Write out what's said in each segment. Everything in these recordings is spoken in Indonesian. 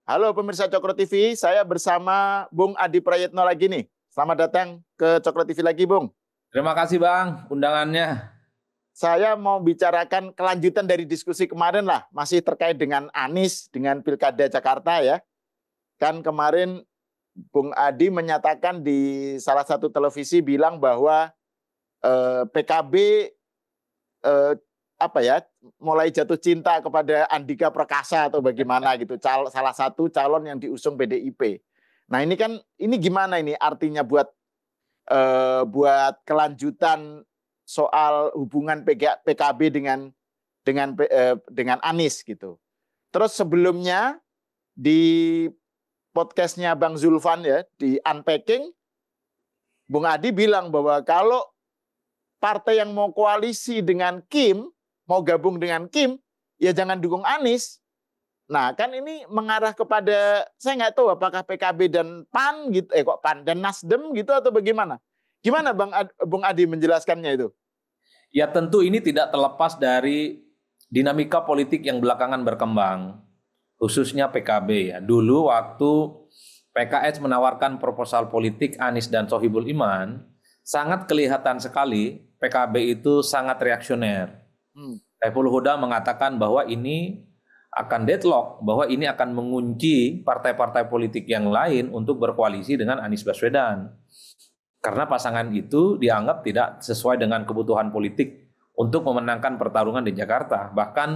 Halo pemirsa Cokro TV, saya bersama Bung Adi Prayitno lagi nih. Selamat datang ke Cokro TV lagi, Bung. Terima kasih Bang undangannya. Saya mau bicarakan kelanjutan dari diskusi kemarin lah, masih terkait dengan Anies, dengan Pilkada Jakarta ya. Kan kemarin Bung Adi menyatakan di salah satu televisi bilang bahwa PKB eh, apa ya, mulai jatuh cinta kepada Andika Perkasa atau bagaimana gitu, salah satu calon yang diusung PDIP. Nah ini kan, ini gimana ini artinya buat kelanjutan soal hubungan PKB dengan Anies gitu. Terus sebelumnya di podcastnya Bang Zulfan ya di Unpacking, Bung Adi bilang bahwa kalau partai yang mau koalisi dengan Kim, mau gabung dengan Kim, ya jangan dukung Anies. Nah, kan ini mengarah kepada, saya nggak tahu apakah PKB dan PAN gitu, kok PAN dan Nasdem gitu atau bagaimana? Gimana Bung Adi menjelaskannya itu? Ya tentu ini tidak terlepas dari dinamika politik yang belakangan berkembang, khususnya PKB ya. Dulu waktu PKS menawarkan proposal politik Anies dan Sohibul Iman, sangat kelihatan sekali PKB itu sangat reaksioner. Saiful Huda mengatakan bahwa ini akan deadlock, bahwa ini akan mengunci partai-partai politik yang lain untuk berkoalisi dengan Anies Baswedan. Karena pasangan itu dianggap tidak sesuai dengan kebutuhan politik untuk memenangkan pertarungan di Jakarta. Bahkan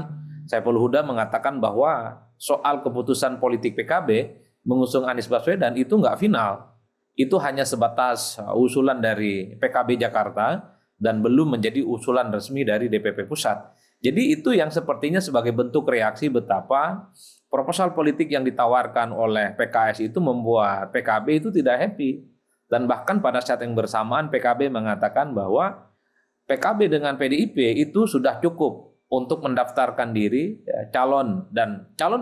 Saiful Huda mengatakan bahwa soal keputusan politik PKB mengusung Anies Baswedan itu nggak final. Itu hanya sebatas usulan dari PKB Jakarta dan belum menjadi usulan resmi dari DPP Pusat. Jadi itu yang sepertinya sebagai bentuk reaksi betapa proposal politik yang ditawarkan oleh PKS itu membuat PKB itu tidak happy. Dan bahkan pada saat yang bersamaan PKB mengatakan bahwa PKB dengan PDIP itu sudah cukup untuk mendaftarkan diri calon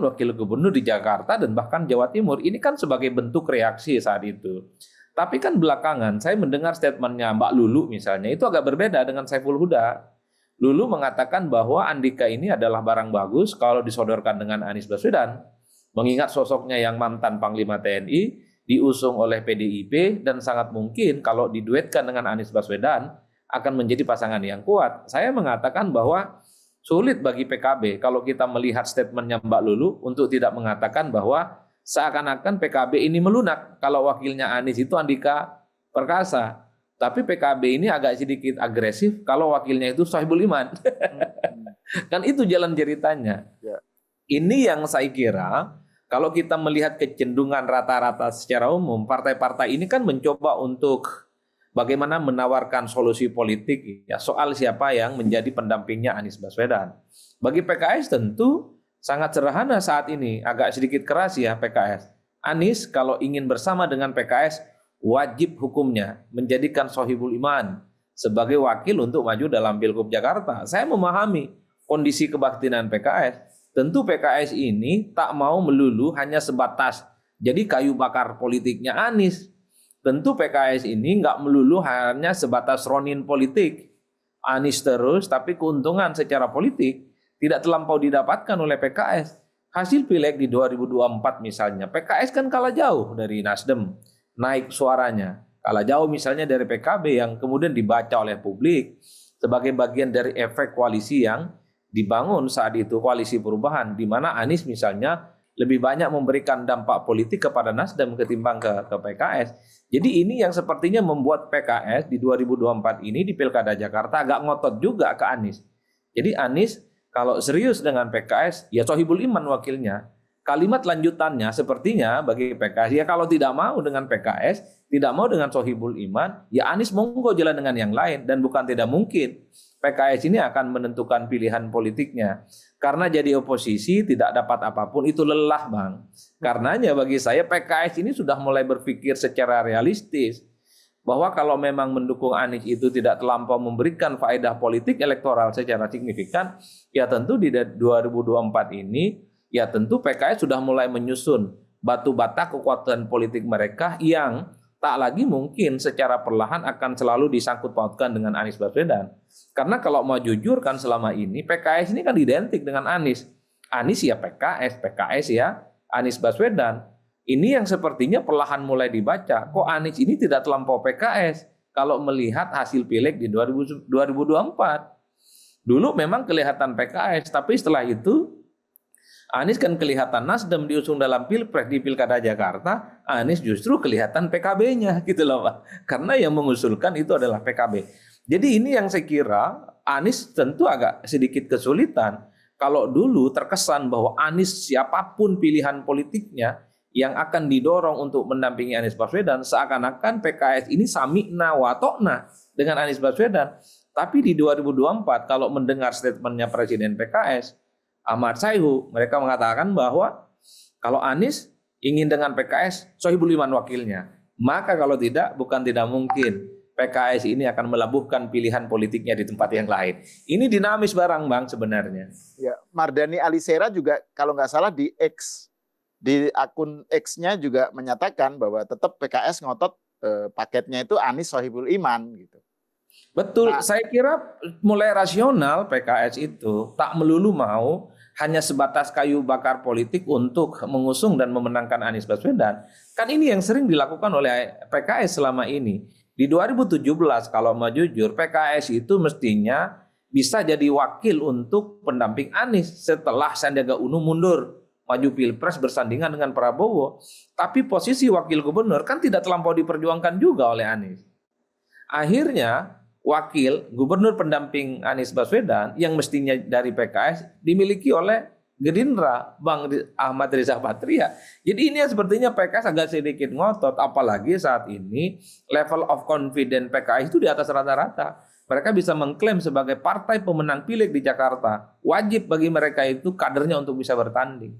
wakil gubernur di Jakarta dan bahkan Jawa Timur. Ini kan sebagai bentuk reaksi saat itu. Tapi kan belakangan saya mendengar statementnya Mbak Lulu misalnya itu agak berbeda dengan Saiful Huda. Lulu mengatakan bahwa Andika ini adalah barang bagus kalau disodorkan dengan Anies Baswedan. Mengingat sosoknya yang mantan Panglima TNI, diusung oleh PDIP dan sangat mungkin kalau diduetkan dengan Anies Baswedan akan menjadi pasangan yang kuat. Saya mengatakan bahwa sulit bagi PKB kalau kita melihat statementnya Mbak Lulu untuk tidak mengatakan bahwa seakan-akan PKB ini melunak kalau wakilnya Anies itu Andika Perkasa. Tapi PKB ini agak sedikit agresif kalau wakilnya itu Sohibul Iman. Kan itu jalan ceritanya. Ini yang saya kira kalau kita melihat kecenderungan rata-rata secara umum, partai-partai ini kan mencoba untuk bagaimana menawarkan solusi politik ya soal siapa yang menjadi pendampingnya Anies Baswedan. Bagi PKS tentu sangat sederhana saat ini, agak sedikit keras ya PKS. Anies kalau ingin bersama dengan PKS, wajib hukumnya menjadikan Sohibul Iman sebagai wakil untuk maju dalam Pilgub Jakarta. Saya memahami kondisi kebatinan PKS. Tentu PKS ini tak mau melulu hanya sebatas jadi kayu bakar politiknya Anies. Tentu PKS ini nggak melulu hanya sebatas ronin politik Anies terus, tapi keuntungan secara politik tidak terlampau didapatkan oleh PKS. Hasil pileg di 2024 misalnya, PKS kan kalah jauh dari Nasdem, naik suaranya. Kalah jauh misalnya dari PKB yang kemudian dibaca oleh publik sebagai bagian dari efek koalisi yang dibangun saat itu, koalisi perubahan, di mana Anies misalnya lebih banyak memberikan dampak politik kepada Nasdem ketimbang ke PKS. Jadi ini yang sepertinya membuat PKS di 2024 ini di Pilkada Jakarta agak ngotot juga ke Anies. Jadi Anies kalau serius dengan PKS, ya Sohibul Iman wakilnya. Kalimat lanjutannya sepertinya bagi PKS, ya kalau tidak mau dengan PKS, tidak mau dengan Sohibul Iman, ya Anies monggo jalan dengan yang lain. Dan bukan tidak mungkin PKS ini akan menentukan pilihan politiknya. Karena jadi oposisi tidak dapat apapun itu lelah Bang. Karenanya bagi saya PKS ini sudah mulai berpikir secara realistis. Bahwa kalau memang mendukung Anies itu tidak terlampau memberikan faedah politik elektoral secara signifikan, ya tentu di 2024 ini, ya tentu PKS sudah mulai menyusun batu bata kekuatan politik mereka yang tak lagi mungkin secara perlahan akan selalu disangkut pautkan dengan Anies Baswedan. Karena kalau mau jujur kan selama ini PKS ini kan identik dengan Anies. Anies ya PKS, PKS ya Anies Baswedan, ini yang sepertinya perlahan mulai dibaca. Kok Anies ini tidak terlampau PKS kalau melihat hasil pileg di 2024. Dulu memang kelihatan PKS, tapi setelah itu Anies kan kelihatan Nasdem diusung dalam Pilpres di Pilkada Jakarta, Anies justru kelihatan PKB-nya gitu loh Pak. Karena yang mengusulkan itu adalah PKB. Jadi ini yang saya kira Anies tentu agak sedikit kesulitan. Kalau dulu terkesan bahwa Anies siapapun pilihan politiknya yang akan didorong untuk mendampingi Anies Baswedan, seakan-akan PKS ini sami'na wa ta'na dengan Anies Baswedan. Tapi di 2024 kalau mendengar statementnya Presiden PKS, Ahmad Sayhu, mereka mengatakan bahwa kalau Anies ingin dengan PKS, Sohibul Iman wakilnya. Maka kalau tidak, bukan tidak mungkin PKS ini akan melabuhkan pilihan politiknya di tempat yang lain. Ini dinamis barang Bang sebenarnya. Ya, Mardhani Alisera juga kalau nggak salah di X, di akun X-nya juga menyatakan bahwa tetap PKS ngotot paketnya itu Anies Sohibul Iman gitu. Betul, Nah, saya kira mulai rasional PKS itu tak melulu mau hanya sebatas kayu bakar politik untuk mengusung dan memenangkan Anies Baswedan. Kan ini yang sering dilakukan oleh PKS selama ini. Di 2017 kalau mau jujur, PKS itu mestinya bisa jadi wakil untuk pendamping Anies setelah Sandiaga Uno mundur maju Pilpres bersandingan dengan Prabowo. Tapi posisi wakil gubernur kan tidak terlampau diperjuangkan juga oleh Anies. Akhirnya wakil gubernur pendamping Anies Baswedan yang mestinya dari PKS dimiliki oleh Gerindra, Bang Ahmad Riza Patria. Jadi ini sepertinya PKS agak sedikit ngotot, apalagi saat ini level of confidence PKS itu di atas rata-rata. Mereka bisa mengklaim sebagai partai pemenang pileg di Jakarta. Wajib bagi mereka itu kadernya untuk bisa bertanding.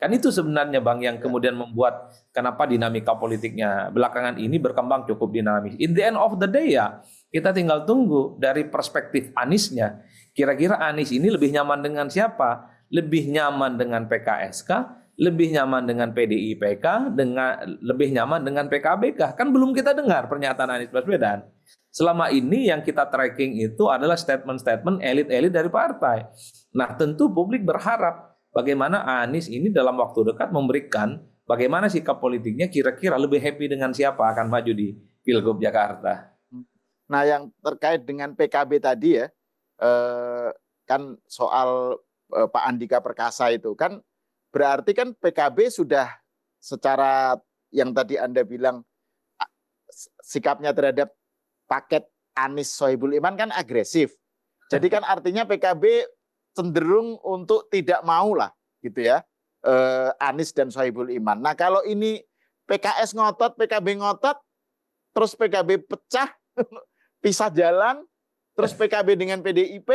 Kan itu sebenarnya Bang yang kemudian membuat kenapa dinamika politiknya belakangan ini berkembang cukup dinamis. In the end of the day ya, kita tinggal tunggu dari perspektif Aniesnya. Kira-kira Anies ini lebih nyaman dengan siapa? Lebih nyaman dengan PKS kah? Lebih nyaman dengan PDIP kah? Lebih nyaman dengan PKB kah? Kan belum kita dengar pernyataan Anies Baswedan. Selama ini yang kita tracking itu adalah statement-statement elit-elit dari partai. Nah tentu publik berharap bagaimana Anies ini dalam waktu dekat memberikan bagaimana sikap politiknya kira-kira lebih happy dengan siapa akan maju di Pilgub Jakarta. Nah yang terkait dengan PKB tadi ya, kan soal Pak Andika Perkasa itu kan berarti kan PKB sudah secara yang tadi Anda bilang sikapnya terhadap paket Anies Sohibul Iman kan agresif. Jadi kan artinya PKB cenderung untuk tidak mau lah gitu ya Anies dan Sohibul Iman. Nah kalau ini PKS ngotot, PKB ngotot, terus PKB pecah, pisah jalan, terus PKB dengan PDIP,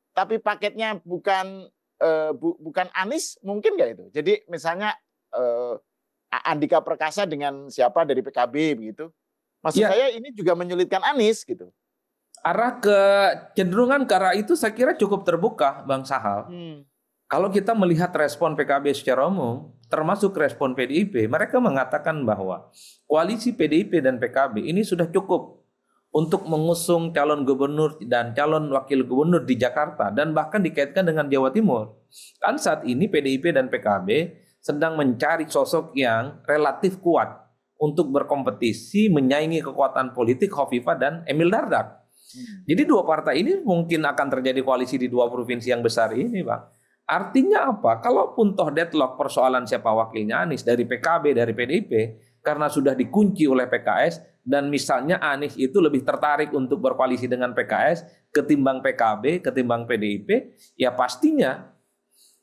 tapi paketnya bukan Anies, mungkin nggak itu? Jadi misalnya Andika Perkasa dengan siapa dari PKB begitu. Maksud saya ini juga menyulitkan Anies gitu. Arah kecenderungan ke arah itu saya kira cukup terbuka Bang Sahal. Kalau kita melihat respon PKB secara umum, termasuk respon PDIP, mereka mengatakan bahwa koalisi PDIP dan PKB ini sudah cukup untuk mengusung calon gubernur dan calon wakil gubernur di Jakarta dan bahkan dikaitkan dengan Jawa Timur. Kan saat ini PDIP dan PKB sedang mencari sosok yang relatif kuat untuk berkompetisi menyaingi kekuatan politik Khofifah dan Emil Dardak. Jadi dua partai ini mungkin akan terjadi koalisi di dua provinsi yang besar ini, Bang. Artinya apa? Kalaupun toh deadlock persoalan siapa wakilnya Anies dari PKB, dari PDIP, karena sudah dikunci oleh PKS, dan misalnya Anies itu lebih tertarik untuk berkoalisi dengan PKS ketimbang PKB, ketimbang PDIP, ya pastinya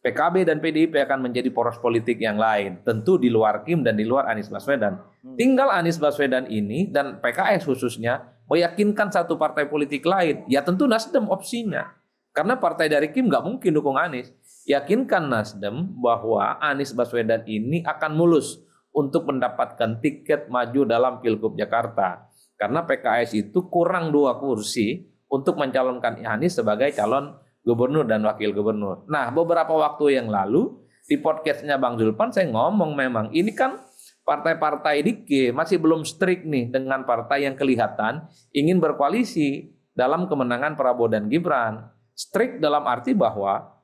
PKB dan PDIP akan menjadi poros politik yang lain. Tentu di luar Kim dan di luar Anies Baswedan. Tinggal Anies Baswedan ini dan PKS khususnya meyakinkan satu partai politik lain. Ya tentu Nasdem opsinya. Karena partai dari Kim nggak mungkin dukung Anies. Yakinkan Nasdem bahwa Anies Baswedan ini akan mulus untuk mendapatkan tiket maju dalam Pilgub Jakarta. Karena PKS itu kurang 2 kursi untuk mencalonkan Anies sebagai calon gubernur dan wakil gubernur. Nah, beberapa waktu yang lalu di podcastnya Bang Zulfan saya ngomong memang ini kan partai-partai dike masih belum strict nih dengan partai yang kelihatan ingin berkoalisi dalam kemenangan Prabowo dan Gibran. Strict dalam arti bahwa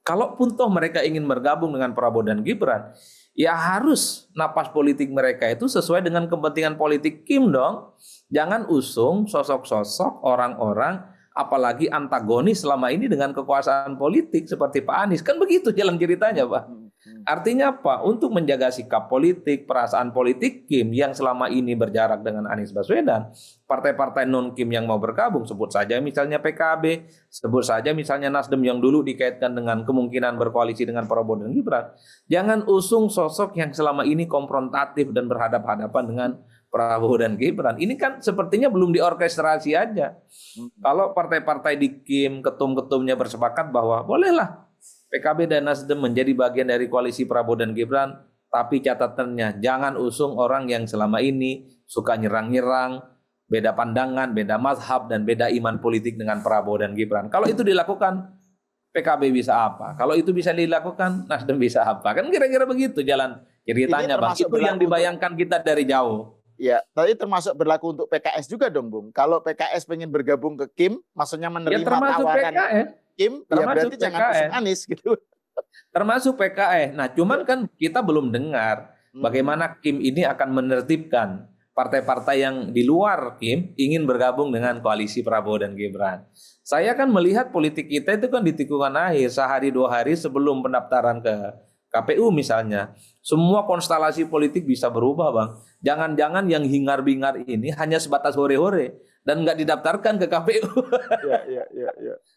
Kalaupun toh mereka ingin bergabung dengan Prabowo dan Gibran, ya harus napas politik mereka itu sesuai dengan kepentingan politik Kim dong. Jangan usung sosok-sosok orang-orang apalagi antagonis selama ini dengan kekuasaan politik seperti Pak Anies. Kan begitu jalan ceritanya, Pak. Artinya apa? Untuk menjaga sikap politik, perasaan politik Kim yang selama ini berjarak dengan Anies Baswedan, partai-partai non-Kim yang mau bergabung, sebut saja misalnya PKB, sebut saja misalnya Nasdem yang dulu dikaitkan dengan kemungkinan berkoalisi dengan Prabowo dan Gibran. Jangan usung sosok yang selama ini konfrontatif dan berhadapan-hadapan dengan Prabowo dan Gibran. Ini kan sepertinya belum diorkestrasi aja. Kalau partai-partai di Kim, ketum-ketumnya bersepakat bahwa bolehlah PKB dan Nasdem menjadi bagian dari koalisi Prabowo dan Gibran, tapi catatannya jangan usung orang yang selama ini suka nyerang-nyerang, beda pandangan, beda mazhab, dan beda iman politik dengan Prabowo dan Gibran. Kalau itu dilakukan, PKB bisa apa? Kalau itu bisa dilakukan, Nasdem bisa apa? Kan kira-kira begitu jalan ceritanya, Bang. Itu yang dibayangkan kita dari jauh. Ya, tapi termasuk berlaku untuk PKS juga dong, Bung. Kalau PKS pengen bergabung ke Kim, maksudnya menerima tawaran PKS. Kim, ya berarti jangan usung Anies gitu. Termasuk PKS. Nah, cuman kan kita belum dengar bagaimana Kim ini akan menertibkan partai-partai yang di luar Kim ingin bergabung dengan koalisi Prabowo dan Gibran. Saya kan melihat politik kita itu kan di tikungan akhir, sehari 2 hari sebelum pendaftaran ke KPU misalnya. Semua konstelasi politik bisa berubah, Bang. Jangan-jangan yang hingar-bingar ini hanya sebatas hore-hore dan nggak didaftarkan ke KPU. Ya.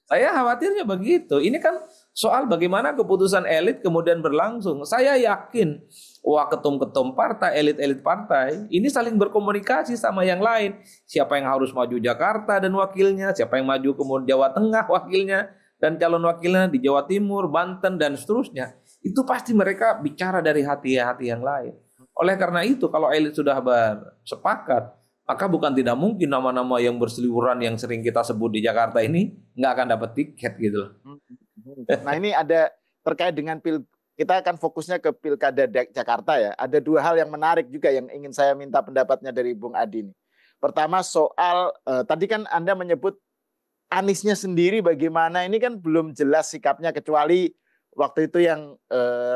Saya khawatirnya begitu. Ini kan soal bagaimana keputusan elit kemudian berlangsung. Saya yakin, ketum-ketum partai, elit-elit partai, ini saling berkomunikasi sama yang lain. Siapa yang harus maju Jakarta dan wakilnya, siapa yang maju kemudian Jawa Tengah wakilnya, dan calon wakilnya di Jawa Timur, Banten, dan seterusnya. Itu pasti mereka bicara dari hati-hati yang lain. Oleh karena itu, kalau elit sudah bersepakat, maka bukan tidak mungkin nama-nama yang berseliweran yang sering kita sebut di Jakarta ini nggak akan dapat tiket gitu. Nah ini ada terkait dengan kita akan fokusnya ke Pilkada Jakarta ya. Ada 2 hal yang menarik juga yang ingin saya minta pendapatnya dari Bung Adi. Pertama soal tadi kan Anda menyebut Aniesnya sendiri bagaimana, ini kan belum jelas sikapnya kecuali waktu itu yang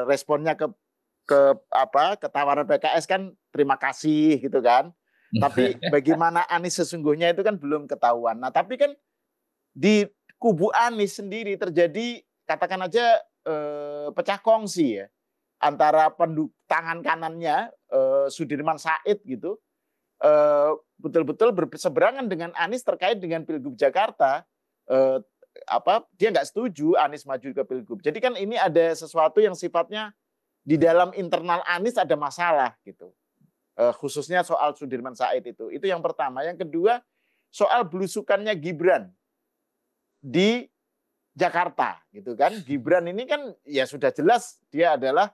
responnya ke tawaran PKS kan terima kasih gitu kan. Tapi bagaimana Anies sesungguhnya itu kan belum ketahuan. Nah, tapi kan di kubu Anies sendiri terjadi katakan aja pecah kongsi ya antara tangan kanannya Sudirman Said gitu betul-betul berseberangan dengan Anies terkait dengan Pilgub Jakarta. Dia nggak setuju Anies maju ke Pilgub. Jadi kan ini ada sesuatu yang sifatnya di dalam internal Anies ada masalah gitu. Khususnya soal Sudirman Said itu yang pertama. Yang kedua soal belusukannya Gibran di Jakarta gitu kan. Gibran ini kan ya sudah jelas dia adalah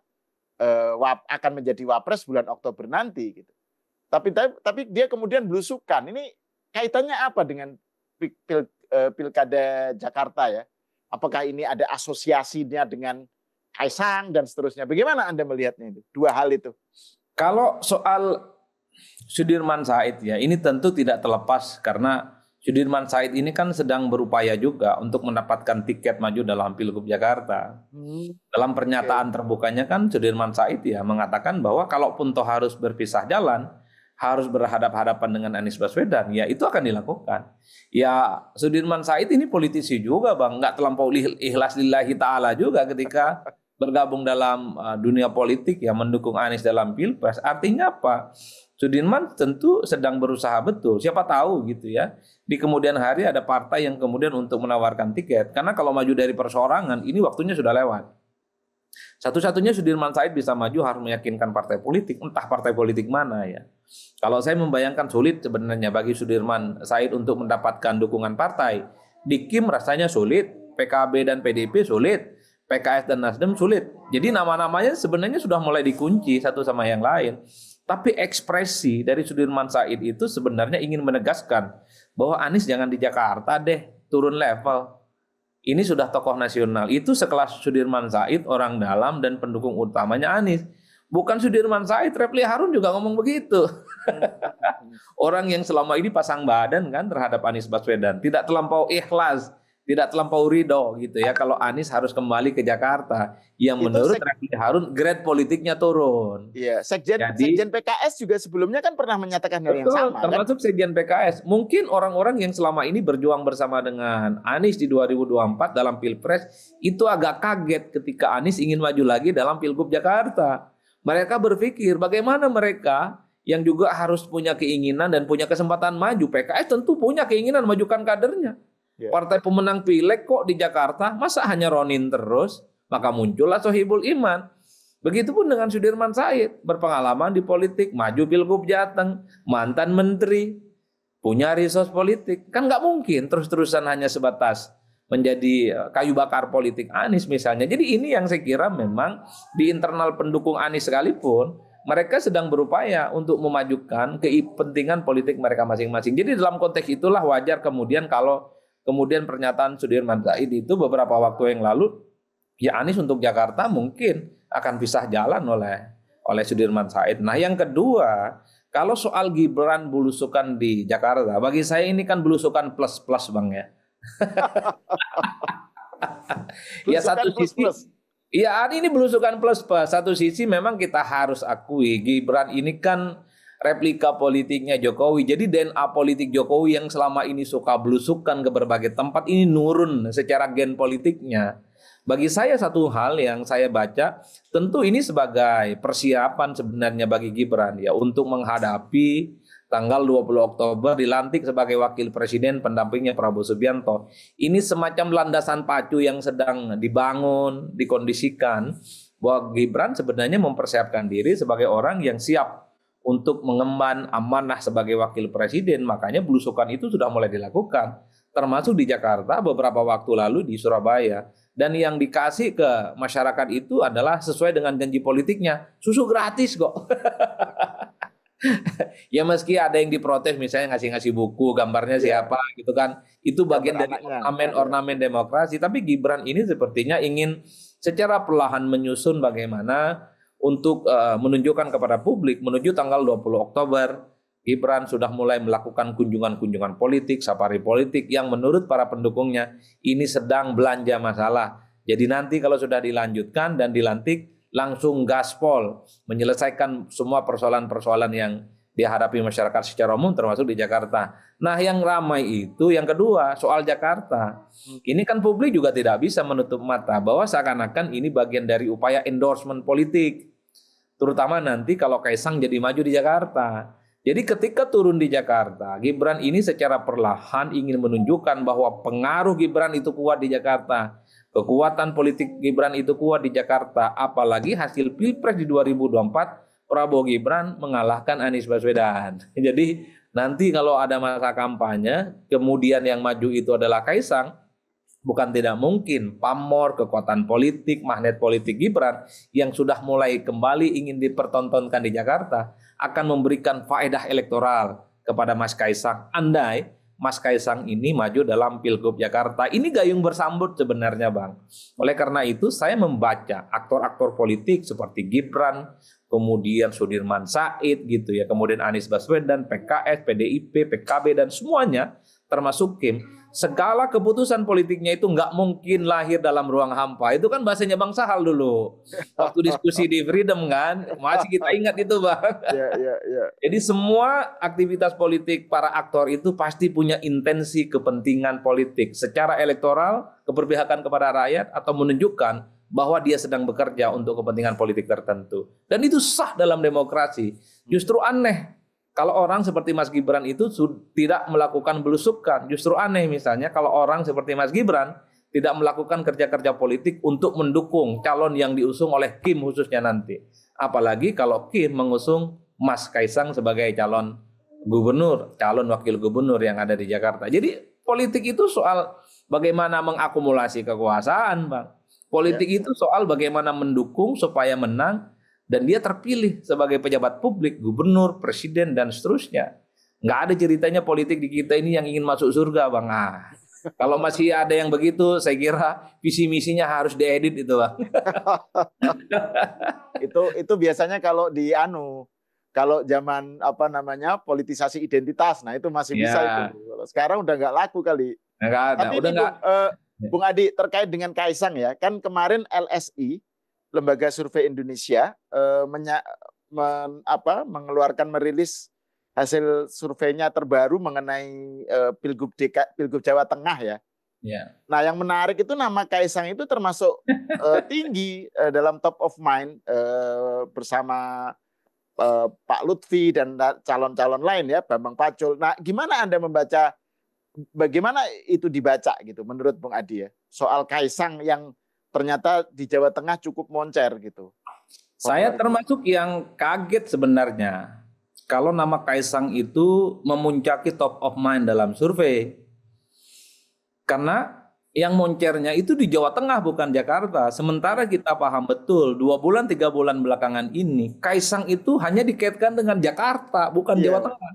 akan menjadi wapres bulan Oktober nanti gitu. Tapi dia kemudian belusukan. Ini kaitannya apa dengan Pilkada Jakarta ya? Apakah ini ada asosiasinya dengan Kaisang dan seterusnya? Bagaimana Anda melihatnya itu? 2 hal itu. Kalau soal Sudirman Said ya, ini tentu tidak terlepas karena Sudirman Said ini kan sedang berupaya juga untuk mendapatkan tiket maju dalam Pilgub Jakarta. Dalam pernyataan terbukanya kan Sudirman Said ya mengatakan bahwa kalaupun toh harus berpisah jalan, harus berhadapan-hadapan dengan Anies Baswedan, ya itu akan dilakukan. Ya Sudirman Said ini politisi juga, Bang, nggak terlampau ikhlas lillahi ta'ala juga ketika bergabung dalam dunia politik ya mendukung Anies dalam Pilpres. Artinya apa? Sudirman tentu sedang berusaha betul. Siapa tahu gitu ya. Di kemudian hari ada partai yang kemudian untuk menawarkan tiket. Karena kalau maju dari perseorangan ini waktunya sudah lewat. Satu-satunya Sudirman Said bisa maju harus meyakinkan partai politik, entah partai politik mana ya. Kalau saya membayangkan sulit sebenarnya bagi Sudirman Said untuk mendapatkan dukungan partai. Di Kim rasanya sulit, PKB dan PDIP sulit, PKS dan Nasdem sulit. Jadi nama-namanya sebenarnya sudah mulai dikunci satu sama yang lain. Tapi ekspresi dari Sudirman Said itu sebenarnya ingin menegaskan bahwa Anies jangan di Jakarta deh, turun level. Ini sudah tokoh nasional. Itu sekelas Sudirman Said, orang dalam dan pendukung utamanya Anies. Bukan Sudirman Said, Refli Harun juga ngomong begitu. Orang yang selama ini pasang badan kan terhadap Anies Baswedan. Tidak terlampau ikhlas tidak terlampau ridho gitu ya kalau Anies harus kembali ke Jakarta yang menurut Refli Harun grade politiknya turun. Iya, Sekjen PKS juga sebelumnya kan pernah menyatakan hal yang Betul, sama termasuk Sekjen PKS. Mungkin orang-orang yang selama ini berjuang bersama dengan Anies di 2024 dalam Pilpres itu agak kaget ketika Anies ingin maju lagi dalam Pilgub Jakarta. Mereka berpikir bagaimana mereka yang juga harus punya keinginan dan punya kesempatan maju. PKS tentu punya keinginan majukan kadernya. Partai pemenang pileg kok di Jakarta, masa hanya Ronin terus? Maka muncullah Sohibul Iman. Begitupun dengan Sudirman Said, berpengalaman di politik, maju Pilgub Jateng, mantan menteri, punya resource politik. Kan nggak mungkin terus-terusan hanya sebatas menjadi kayu bakar politik Anies misalnya. Jadi ini yang saya kira memang di internal pendukung Anies sekalipun, mereka sedang berupaya untuk memajukan kepentingan politik mereka masing-masing. Jadi dalam konteks itulah wajar kemudian kalau kemudian pernyataan Sudirman Said itu beberapa waktu yang lalu, ya Anies untuk Jakarta mungkin akan pisah jalan oleh Sudirman Said. Nah yang kedua, kalau soal Gibran belusukan di Jakarta, bagi saya ini kan belusukan plus-plus Bang ya. Ya satu sisi, ya ini belusukan plus-plus. Satu sisi memang kita harus akui Gibran ini kan replika politiknya Jokowi. Jadi DNA politik Jokowi yang selama ini suka belusukan ke berbagai tempat ini nurun secara gen politiknya. Bagi saya satu hal yang saya baca, tentu ini sebagai persiapan sebenarnya bagi Gibran ya untuk menghadapi tanggal 20 Oktober dilantik sebagai wakil presiden pendampingnya Prabowo Subianto. Ini semacam landasan pacu yang sedang dibangun, dikondisikan bahwa Gibran sebenarnya mempersiapkan diri sebagai orang yang siap untuk mengemban amanah sebagai wakil presiden. Makanya belusukan itu sudah mulai dilakukan, termasuk di Jakarta beberapa waktu lalu di Surabaya. Dan yang dikasih ke masyarakat itu adalah sesuai dengan janji politiknya, susu gratis kok. Ya meski ada yang diprotes misalnya ngasih-ngasih buku, gambarnya siapa gitu kan, itu bagian dari ornamen demokrasi. Tapi Gibran ini sepertinya ingin secara perlahan menyusun bagaimana untuk menunjukkan kepada publik menuju tanggal 20 Oktober Gibran sudah mulai melakukan kunjungan-kunjungan politik, safari politik yang menurut para pendukungnya ini sedang belanja masalah. Jadi nanti kalau sudah dilanjutkan dan dilantik langsung gaspol menyelesaikan semua persoalan-persoalan yang dihadapi masyarakat secara umum termasuk di Jakarta. Nah yang ramai itu yang kedua soal Jakarta. Ini kan publik juga tidak bisa menutup mata bahwa seakan-akan ini bagian dari upaya endorsement politik. Terutama nanti kalau Kaisang jadi maju di Jakarta. Jadi ketika turun di Jakarta, Gibran ini secara perlahan ingin menunjukkan bahwa pengaruh Gibran itu kuat di Jakarta. Kekuatan politik Gibran itu kuat di Jakarta. Apalagi hasil Pilpres di 2024, Prabowo Gibran mengalahkan Anies Baswedan. Jadi nanti kalau ada masa kampanye, kemudian yang maju itu adalah Kaisang, bukan tidak mungkin pamor kekuatan politik, magnet politik Gibran yang sudah mulai kembali ingin dipertontonkan di Jakarta akan memberikan faedah elektoral kepada Mas Kaisang. Andai Mas Kaisang ini maju dalam Pilgub Jakarta. Ini gayung bersambut sebenarnya Bang. Oleh karena itu saya membaca aktor-aktor politik seperti Gibran, kemudian Sudirman Said gitu ya, kemudian Anies Baswedan, PKS, PDIP, PKB dan semuanya termasuk Kim. Segala keputusan politiknya itu nggak mungkin lahir dalam ruang hampa. Itu kan bahasanya Bang Sahal dulu. Waktu diskusi di Freedom kan. Masih kita ingat itu Bang. Ya. Jadi semua aktivitas politik para aktor itu pasti punya intensi kepentingan politik. Secara elektoral, keberpihakan kepada rakyat atau menunjukkan bahwa dia sedang bekerja untuk kepentingan politik tertentu. Dan itu sah dalam demokrasi. Justru aneh kalau orang seperti Mas Gibran itu tidak melakukan belusukan. Justru aneh misalnya kalau orang seperti Mas Gibran tidak melakukan kerja-kerja politik untuk mendukung calon yang diusung oleh Kim khususnya nanti. Apalagi kalau Kim mengusung Mas Kaisang sebagai calon gubernur, calon wakil gubernur yang ada di Jakarta. Jadi politik itu soal bagaimana mengakumulasi kekuasaan, Bang. Politik itu soal bagaimana mendukung supaya menang dan dia terpilih sebagai pejabat publik, gubernur, presiden, dan seterusnya. Nggak ada ceritanya politik di kita ini yang ingin masuk surga, Bang. Ah, kalau masih ada yang begitu, saya kira visi misinya harus diedit itu, Bang. itu biasanya kalau kalau zaman politisasi identitas, nah itu masih bisa itu. Sekarang udah nggak laku kali. Nggak ada. Tapi udah nggak. Ya. Bung Adi, terkait dengan Kaisang ya, kan kemarin LSI, Lembaga Survei Indonesia, mengeluarkan merilis hasil surveinya terbaru mengenai Pilgub Jawa Tengah ya. Ya. Nah, yang menarik itu nama Kaisang itu termasuk tinggi dalam top of mind bersama Pak Lutfi dan calon-calon lain ya, Bambang Pacul. Nah, gimana Anda membaca, bagaimana itu dibaca gitu menurut Bung Adi ya, soal Kaisang yang ternyata di Jawa Tengah cukup moncer gitu. Saya termasuk yang kaget sebenarnya kalau nama Kaisang itu memuncaki top of mind dalam survei. Karena yang moncernya itu di Jawa Tengah bukan Jakarta. Sementara kita paham betul 2 bulan 3 bulan belakangan ini Kaisang itu hanya dikaitkan dengan Jakarta bukan Jawa Tengah.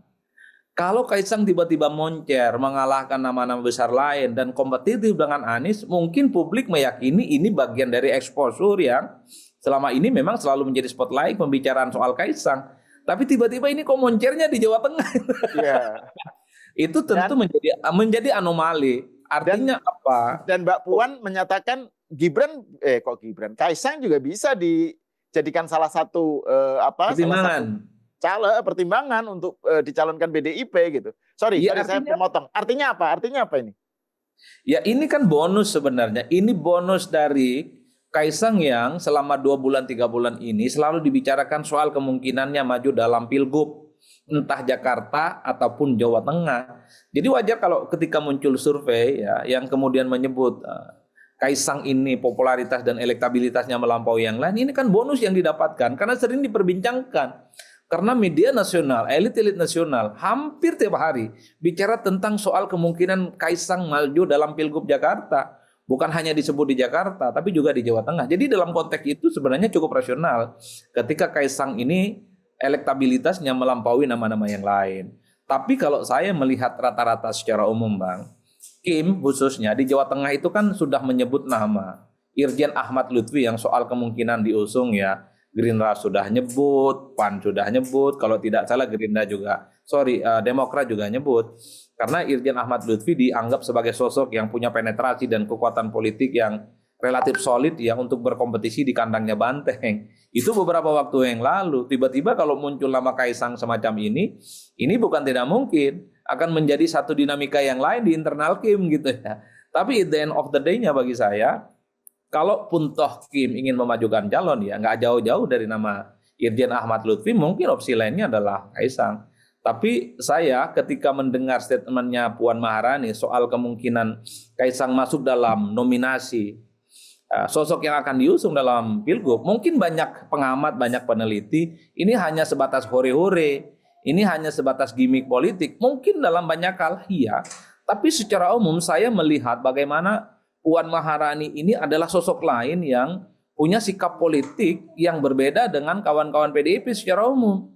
Kalau Kaisang tiba-tiba moncer mengalahkan nama-nama besar lain dan kompetitif dengan Anies, mungkin publik meyakini ini bagian dari exposure yang selama ini memang selalu menjadi spotlight pembicaraan soal Kaisang. Tapi tiba-tiba ini kok moncernya di Jawa Tengah. Itu tentu menjadi anomali. Artinya apa? Dan Mbak Puan menyatakan Kaisang juga bisa dijadikan salah satu pertimbangan untuk dicalonkan PDIP gitu. Sorry saya memotong. Artinya apa? Artinya apa ini? Ya ini kan bonus sebenarnya. Ini bonus dari Kaisang yang selama 2 bulan 3 bulan ini selalu dibicarakan soal kemungkinannya maju dalam Pilgub, entah Jakarta ataupun Jawa Tengah. Jadi wajar kalau ketika muncul survei ya yang kemudian menyebut Kaisang ini popularitas dan elektabilitasnya melampaui yang lain, ini kan bonus yang didapatkan karena sering diperbincangkan. Karena media nasional, elit-elit nasional hampir tiap hari bicara tentang soal kemungkinan Kaisang maju dalam Pilgub Jakarta. Bukan hanya disebut di Jakarta, tapi juga di Jawa Tengah. Jadi dalam konteks itu sebenarnya cukup rasional ketika Kaisang ini elektabilitasnya melampaui nama-nama yang lain. Tapi kalau saya melihat rata-rata secara umum, Bang, Kim khususnya di Jawa Tengah itu kan sudah menyebut nama Irjen Ahmad Lutfi yang soal kemungkinan diusung ya. Gerindra sudah nyebut, PAN sudah nyebut, kalau tidak salah Demokrat juga nyebut. Karena Irjen Ahmad Lutfi dianggap sebagai sosok yang punya penetrasi dan kekuatan politik yang relatif solid ya untuk berkompetisi di kandangnya Banteng. Itu beberapa waktu yang lalu. Tiba-tiba kalau muncul nama Kaisang semacam ini bukan tidak mungkin akan menjadi satu dinamika yang lain di internal Kim gitu ya. Tapi at the end of the day-nya bagi saya, kalaupun toh Kim ingin memajukan calon ya nggak jauh-jauh dari nama Irjen Ahmad Lutfi, mungkin opsi lainnya adalah Kaisang. Tapi saya ketika mendengar statementnya Puan Maharani soal kemungkinan Kaisang masuk dalam nominasi sosok yang akan diusung dalam Pilgub, mungkin banyak pengamat, banyak peneliti, ini hanya sebatas hore-hore, ini hanya sebatas gimmick politik, mungkin dalam banyak hal iya. Tapi secara umum saya melihat bagaimana Puan Maharani ini adalah sosok lain yang punya sikap politik yang berbeda dengan kawan-kawan PDIP secara umum.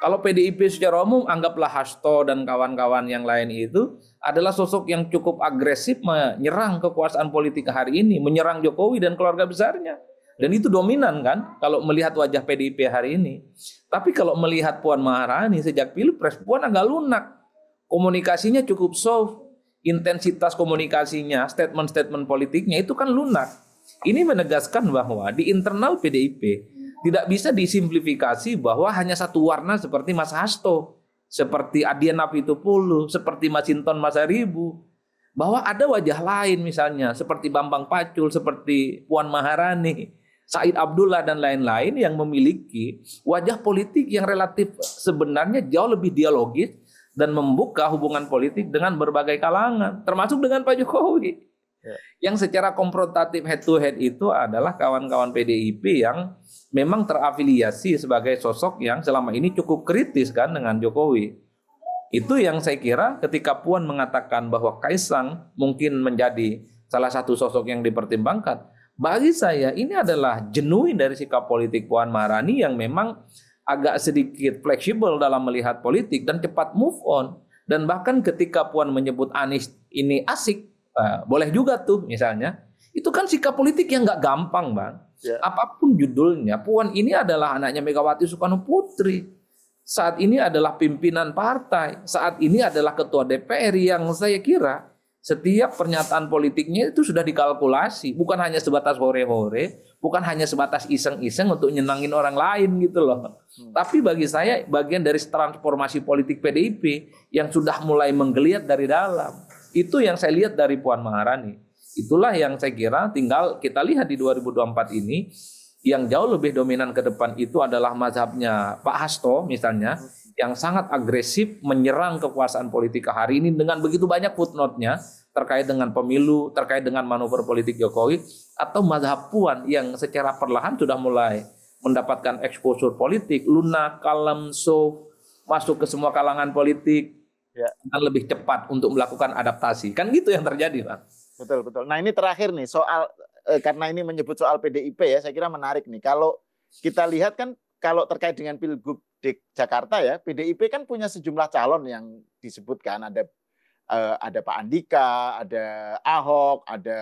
Kalau PDIP secara umum anggaplah Hasto dan kawan-kawan yang lain itu adalah sosok yang cukup agresif menyerang kekuasaan politik hari ini, menyerang Jokowi dan keluarga besarnya. Dan itu dominan kan kalau melihat wajah PDIP hari ini. Tapi kalau melihat Puan Maharani sejak Pilpres, Puan agak lunak. Komunikasinya cukup soft, intensitas komunikasinya, statement-statement politiknya itu kan lunak. Ini menegaskan bahwa di internal PDIP tidak bisa disimplifikasi bahwa hanya satu warna seperti Mas Hasto, seperti Adian Apitupulu, seperti Masinton Masaribu. Bahwa ada wajah lain misalnya seperti Bambang Pacul, seperti Puan Maharani, Said Abdullah dan lain-lain yang memiliki wajah politik yang relatif sebenarnya jauh lebih dialogis dan membuka hubungan politik dengan berbagai kalangan, termasuk dengan Pak Jokowi. Yang secara konfrontatif head to head itu adalah kawan-kawan PDIP yang memang terafiliasi sebagai sosok yang selama ini cukup kritis kan dengan Jokowi. Itu yang saya kira ketika Puan mengatakan bahwa Kaisang mungkin menjadi salah satu sosok yang dipertimbangkan. Bagi saya ini adalah genuine dari sikap politik Puan Maharani yang memang agak sedikit fleksibel dalam melihat politik dan cepat move on. Dan bahkan ketika Puan menyebut Anies ini asik, boleh juga tuh misalnya. Itu kan sikap politik yang nggak gampang, Bang. Apapun judulnya, Puan ini adalah anaknya Megawati Soekarno Putri. Saat ini adalah pimpinan partai. Saat ini adalah ketua DPR yang saya kira Setiap pernyataan politiknya itu sudah dikalkulasi, bukan hanya sebatas hore-hore, bukan hanya sebatas iseng-iseng untuk nyenangin orang lain gitu loh. Tapi bagi saya bagian dari transformasi politik PDIP yang sudah mulai menggeliat dari dalam. Itu yang saya lihat dari Puan Maharani. Itulah yang saya kira tinggal kita lihat di 2024 ini, yang jauh lebih dominan ke depan itu adalah mazhabnya Pak Hasto misalnya, yang sangat agresif menyerang kekuasaan politik hari ini dengan begitu banyak footnote-nya terkait dengan pemilu, terkait dengan manuver politik Jokowi, atau mazhab Puan yang secara perlahan sudah mulai mendapatkan exposure politik, lunak, kalem, soft, masuk ke semua kalangan politik, dan lebih cepat untuk melakukan adaptasi. Kan gitu yang terjadi, Pak. Betul, betul. Nah ini terakhir nih, soal karena ini menyebut soal PDIP ya, saya kira menarik nih. Kalau kita lihat kan, kalau terkait dengan Pilgub di Jakarta ya, PDIP kan punya sejumlah calon yang disebutkan, ada Pak Andika, ada Ahok, ada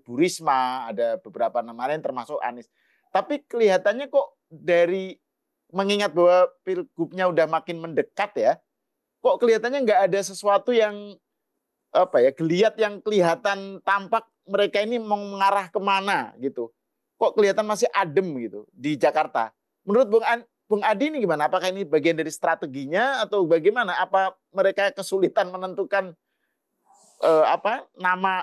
Bu Risma, ada beberapa nama lain termasuk Anies. Tapi kelihatannya kok dari mengingat bahwa Pilgubnya udah makin mendekat ya, kok kelihatannya nggak ada sesuatu yang geliat yang kelihatan tampak mereka ini mau mengarah kemana gitu. Kok kelihatan masih adem gitu di Jakarta. Menurut Bung Adi ini gimana? Apakah ini bagian dari strateginya atau bagaimana? Apa mereka kesulitan menentukan nama,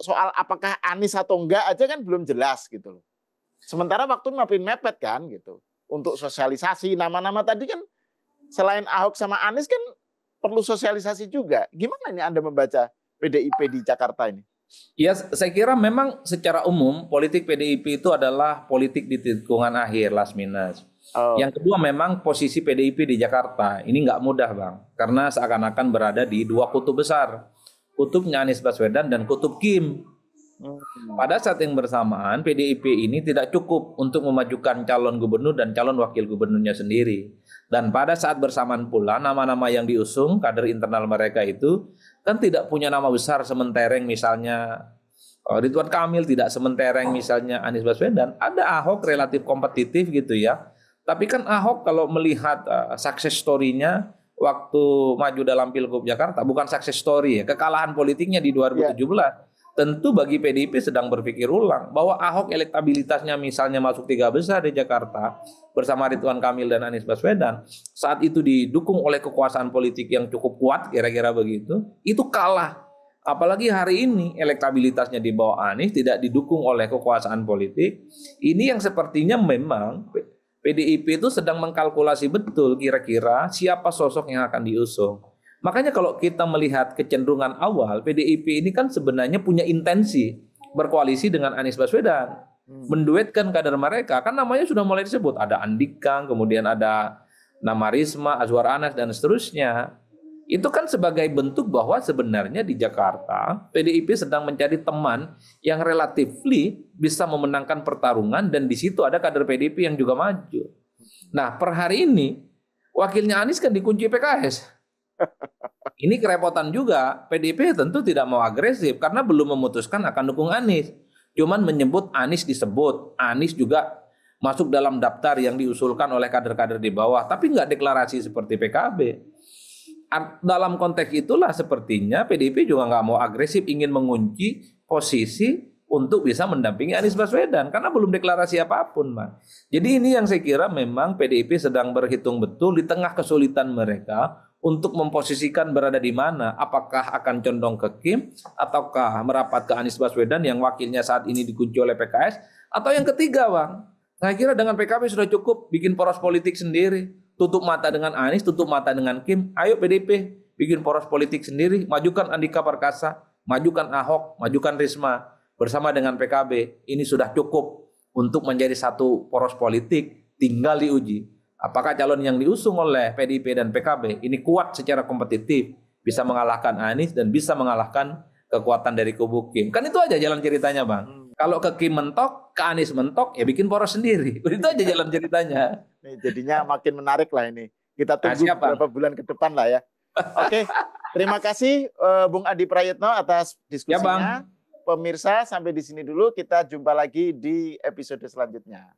soal apakah Anies atau enggak aja kan belum jelas gitu loh. Sementara waktu makin mepet kan gitu. Untuk sosialisasi nama-nama tadi kan selain Ahok sama Anies kan perlu sosialisasi juga. Gimana ini Anda membaca PDIP di Jakarta ini? Ya, saya kira memang secara umum politik PDIP itu adalah politik di tikungan akhir, last minus. Yang kedua memang posisi PDIP di Jakarta ini nggak mudah, Bang, karena seakan-akan berada di dua kutub besar, kutubnya Anies Baswedan dan kutub Kim. Pada saat yang bersamaan PDIP ini tidak cukup untuk memajukan calon gubernur dan calon wakil gubernurnya sendiri. Dan pada saat bersamaan pula nama-nama yang diusung kader internal mereka itu kan tidak punya nama besar sementereng, misalnya Ridwan Kamil tidak sementereng misalnya Anies Baswedan. Ada Ahok relatif kompetitif gitu ya. Tapi kan Ahok kalau melihat success story-nya waktu maju dalam Pilgub Jakarta, bukan success story ya, kekalahan politiknya di 2017. Tentu bagi PDIP sedang berpikir ulang bahwa Ahok elektabilitasnya misalnya masuk 3 besar di Jakarta bersama Ridwan Kamil dan Anies Baswedan, saat itu didukung oleh kekuasaan politik yang cukup kuat, kira-kira begitu, itu kalah. Apalagi hari ini elektabilitasnya di bawah Anies, tidak didukung oleh kekuasaan politik. Ini yang sepertinya memang PDIP itu sedang mengkalkulasi betul kira-kira siapa sosok yang akan diusung. Makanya kalau kita melihat kecenderungan awal, PDIP ini kan sebenarnya punya intensi berkoalisi dengan Anies Baswedan. Menduetkan kader mereka, kan namanya sudah mulai disebut. Ada Andika, kemudian ada nama Risma, Azwar Anas, dan seterusnya. Itu kan sebagai bentuk bahwa sebenarnya di Jakarta, PDIP sedang mencari teman yang relatifly bisa memenangkan pertarungan, dan di situ ada kader PDIP yang juga maju. Nah, per hari ini, wakilnya Anies kan dikunci PKS. Ini kerepotan juga. PDIP tentu tidak mau agresif karena belum memutuskan akan dukung Anies. Cuman menyebut Anies disebut. Anies juga masuk dalam daftar yang diusulkan oleh kader-kader di bawah. Tapi nggak deklarasi seperti PKB. Dalam konteks itulah sepertinya PDIP juga nggak mau agresif ingin mengunci posisi untuk bisa mendampingi Anies Baswedan. Karena belum deklarasi apapun, Mas. Jadi ini yang saya kira memang PDIP sedang berhitung betul di tengah kesulitan mereka untuk memposisikan berada di mana, apakah akan condong ke Kim ataukah merapat ke Anies Baswedan yang wakilnya saat ini dikunci oleh PKS, atau yang ketiga, Bang. Saya kira dengan PKB sudah cukup bikin poros politik sendiri, tutup mata dengan Anies, tutup mata dengan Kim. Ayo PDIP bikin poros politik sendiri, majukan Andika Perkasa, majukan Ahok, majukan Risma bersama dengan PKB. Ini sudah cukup untuk menjadi satu poros politik, tinggal diuji. Apakah calon yang diusung oleh PDIP dan PKB ini kuat secara kompetitif, bisa mengalahkan Anies dan bisa mengalahkan kekuatan dari kubu Kim. Kan itu aja jalan ceritanya, Bang. Kalau ke Kim mentok, ke Anies mentok, ya bikin poros sendiri. Itu aja jalan ceritanya. Jadinya makin menarik lah ini. Kita tunggu beberapa bulan ke depan lah ya. Oke, terima kasih Bung Adi Prayitno atas diskusinya. Ya, Bang. Pemirsa, sampai di sini dulu. Kita jumpa lagi di episode selanjutnya.